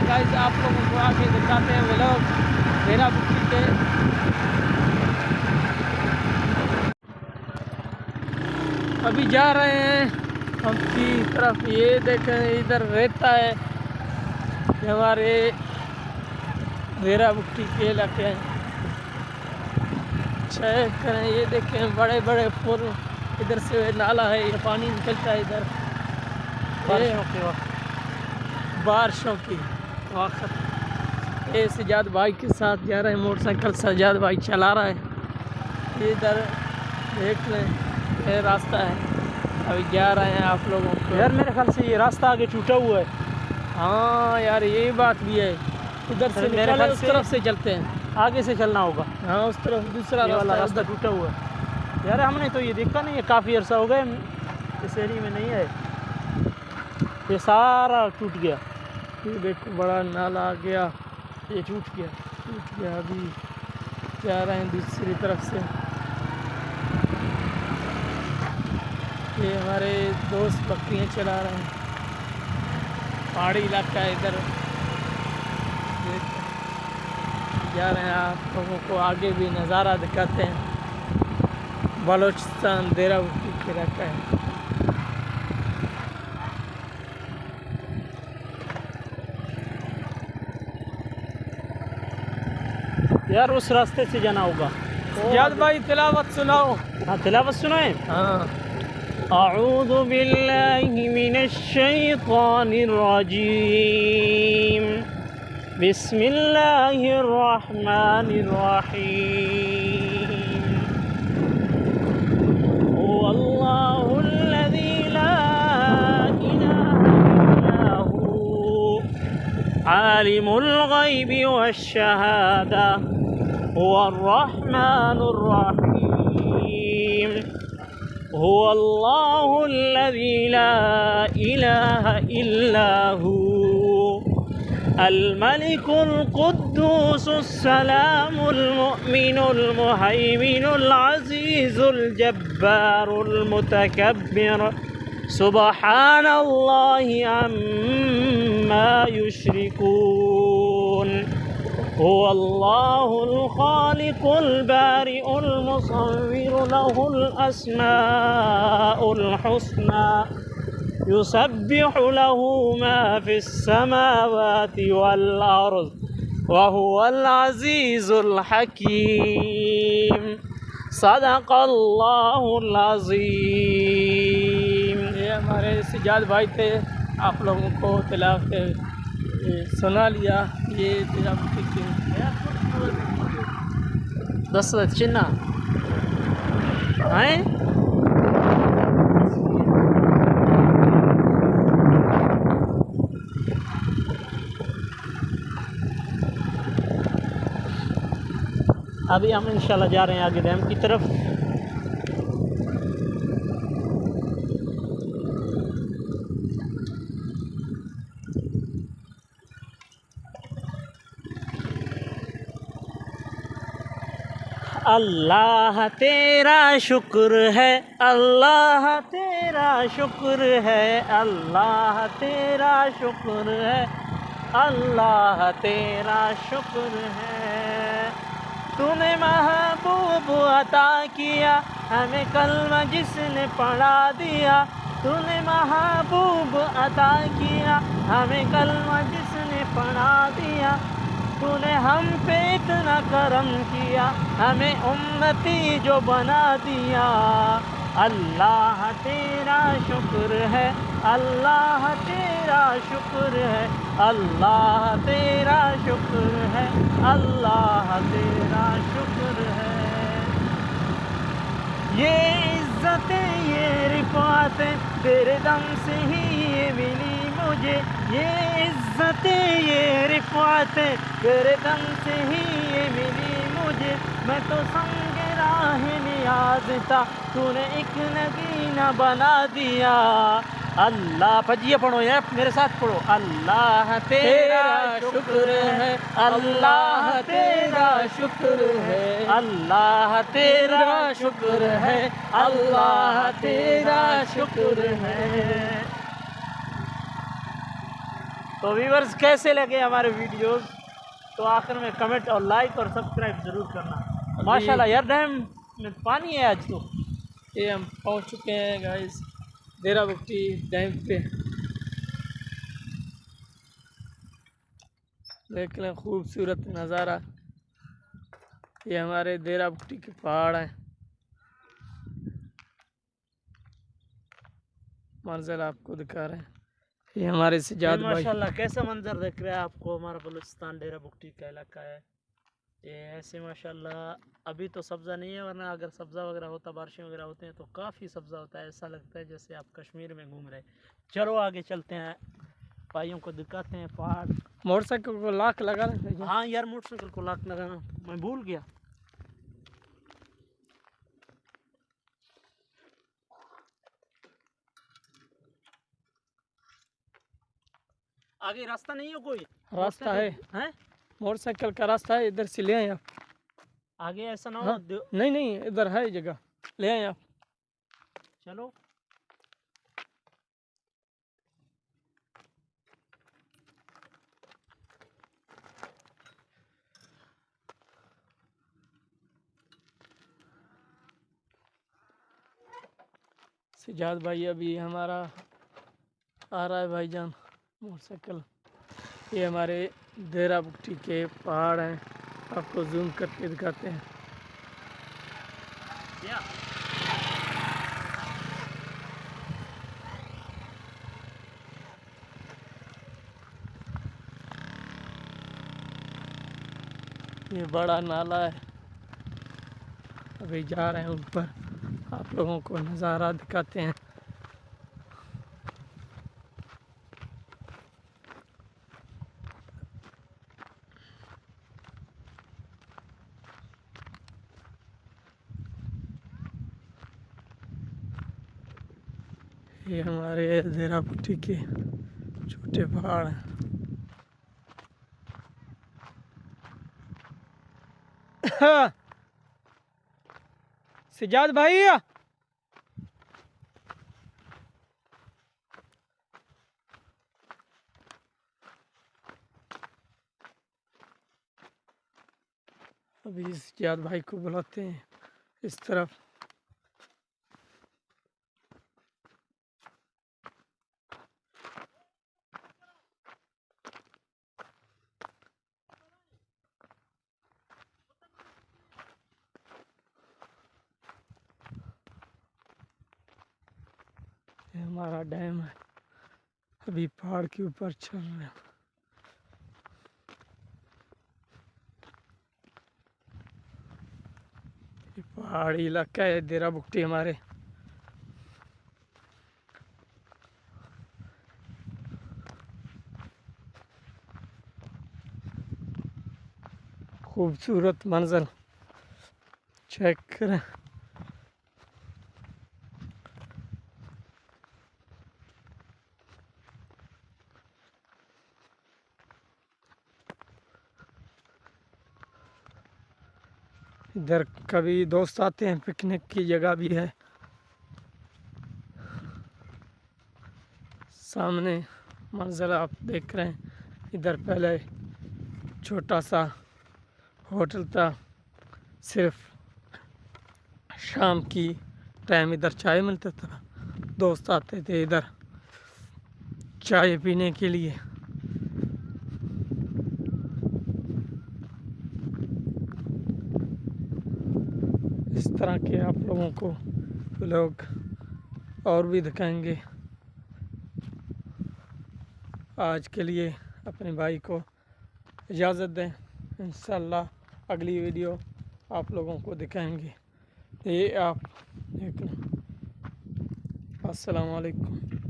Guys आप लोगों को आके दिखाते हैं व्लॉग भेरा बुट्टी के। अभी जा रहे हैं हम की तरफ। ये देखें इधर रहता है हमारे भेरा बुट्टी के इलाके हैं। चेक करें, ये देखें बड़े बड़े पुल, इधर से नाला है, ये पानी निकलता है इधर बारिशों की वक्त। ये सजाद भाई के साथ जा रहे हैं, मोटरसाइकिल सजाद भाई चला रहा है। ये इधर देख लें, ये रास्ता है, अभी जा रहे हैं आप लोगों को। यार मेरे ख्याल से ये रास्ता आगे टूटा हुआ है। हाँ यार ये बात भी है, उधर से निकले उस तरफ से चलते हैं, आगे से चलना होगा। हाँ उस तरफ दूसरा रास्ता टूटा हुआ है। यार हमने तो ये देखा नहीं है, काफ़ी अर्सा हो गया इस एरिया में नहीं है, ये सारा टूट गया। ये देखो बड़ा नाला आ गया, ये टूट गया। अभी जा रहे हैं दूसरी तरफ से। ये हमारे दोस्त बकरियां चला रहे हैं, पहाड़ी इलाका है इधर। जा रहे हैं आप लोगों को आगे भी नज़ारा दिखाते हैं। बलोचिस्तान भेरा बुट्टी के इलाका है। यार उस रास्ते से जाना होगा। याद भाई तिलावत सुनाओ। हाँ तिलावत सुनाए। हाँ अऊज़ु बिल्लाहि मिनश शैतानिर रजीम, बिस्मिल्लाहिर रहमानिर रहीम। हुवल्लाहुल्लज़ी ला इलाहा इल्ला हु, आलिमुल ग़ैबि वश्शहादा, हुवर्रहमानुर रहीम। हुवल्लाहुल्लज़ी ला इलाहा इल्ला हु, अल-मलिकुल कुद्दूसुस सलामुल मुअ्मिनुल मुहैमिनुल अज़ीज़ुल जब्बारुल मुतकब्बिर, सुब्हानल्लाहि अम्मा युश्रिकून। हुवल्लाहुल खालिकुल बारिउल मुसव्विरु लहुल अस्माउल हुस्ना, युसब्बिहु लहू मा फिस समावाति वल अर्ज़ व हुवल अज़ीज़ुल हकीम। सदक़ल्लाहुल अज़ीम। ये हमारे सजाद भाई थे, आप लोगों को तिलावत सुना लिया। ये तिलावत की 10 चिन्ना हैं। अभी हम इंशाल्लाह जा रहे हैं आगे डैम की तरफ। अल्लाह तेरा शुक्र है, अल्लाह तेरा शुक्र है, अल्लाह तेरा शुक्र है, अल्लाह तेरा शुक्र है। तूने महबूब अता किया हमें कलमा जिसने पढ़ा दिया, तूने महबूब अता किया हमें कलमा जिसने पढ़ा दिया। तूने हम पे इतना करम किया, हमें उम्मती जो बना दिया। अल्लाह तेरा शुक्र है, अल्लाह तेरा शुक्र है, अल्लाह तेरा शुक्र है, अल्लाह तेरा शुक्र है। ये इज्जतें ये रिफ़ातें तेरे दम से ही ये मिली मुझे, ये इज्जतें ये रिफ़ातें तेरे दम से ही ये मिली मुझे। मैं तो संग राह नियाज़ था, तूने एक नगीना बना दिया। अल्लाह फजिया पढ़ो यार, मेरे साथ पढ़ो। अल्लाह तेरा शुक्र है, अल्लाह तेरा शुक्र है, अल्लाह तेरा शुक्र है, अल्लाह तेरा शुक्र है। तो व्यूअर्स कैसे लगे हमारे वीडियोस, तो आखिर में कमेंट और लाइक और सब्सक्राइब ज़रूर करना। माशाल्लाह यार डैम में पानी है आज तो। ये हम पहुंच चुके हैं गाइस देरा बुगटी डैम पे। देख लें खूबसूरत नज़ारा, ये हमारे देरा बुगटी के पहाड़ हैं। मंजर आपको दिखा रहे हैं, ये हमारे सजाद भाई। माशाल्लाह कैसा मंजर दिख रहा है आपको, हमारा बलूचिस्तान डेरा बुगटी का इलाका है ये। ऐसे माशाल्लाह अभी तो सब्ज़ा नहीं है, वरना अगर सब्ज़ा वगैरह होता, बारिशें वगैरह होते हैं तो काफ़ी सब्ज़ा होता है। ऐसा लगता है जैसे आप कश्मीर में घूम रहे। चलो आगे चलते हैं, भाइयों को दिखाते हैं पहाड़। मोटरसाइकिल को लाख लगा लें। हाँ यार मोटरसाइकिल को लाक लगाना मैं भूल गया। आगे रास्ता नहीं है कोई? रास्ता है, हैं? मोटरसाइकिल का रास्ता है, इधर से ले आए आप। आगे ऐसा ना हो हाँ? नहीं नहीं, इधर है जगह, ले आए आप। चलो सजाद भाई अभी हमारा आ रहा है भाईजान मोटरसाइकिल। ये हमारे देरा बुगटी के पहाड़ हैं, आपको जूम करके दिखाते हैं। या ये बड़ा नाला है, अभी जा रहे हैं ऊपर, आप लोगों को नज़ारा दिखाते हैं। ये हमारे देरा बुगटी के छोटे पहाड़ हैं। सजाद भाई अभी सजाद भाई को बुलाते हैं इस तरफ। ये हमारा डैम है, अभी पहाड़ के ऊपर चल रहे हैं। ये पहाड़ी इलाका है देरा बुगटी हमारे। खूबसूरत मंजर चेक करें। इधर कभी दोस्त आते हैं, पिकनिक की जगह भी है। सामने मंजर आप देख रहे हैं, इधर पहले छोटा सा होटल था, सिर्फ शाम की टाइम इधर चाय मिलता था, दोस्त आते थे इधर चाय पीने के लिए। इस तरह के आप लोगों को लोग और भी दिखाएंगे। आज के लिए अपने भाई को इजाज़त दें, इंशाल्लाह अगली वीडियो आप लोगों को दिखाएंगे। ये आप देख लें। अस्सलाम वालेकुम।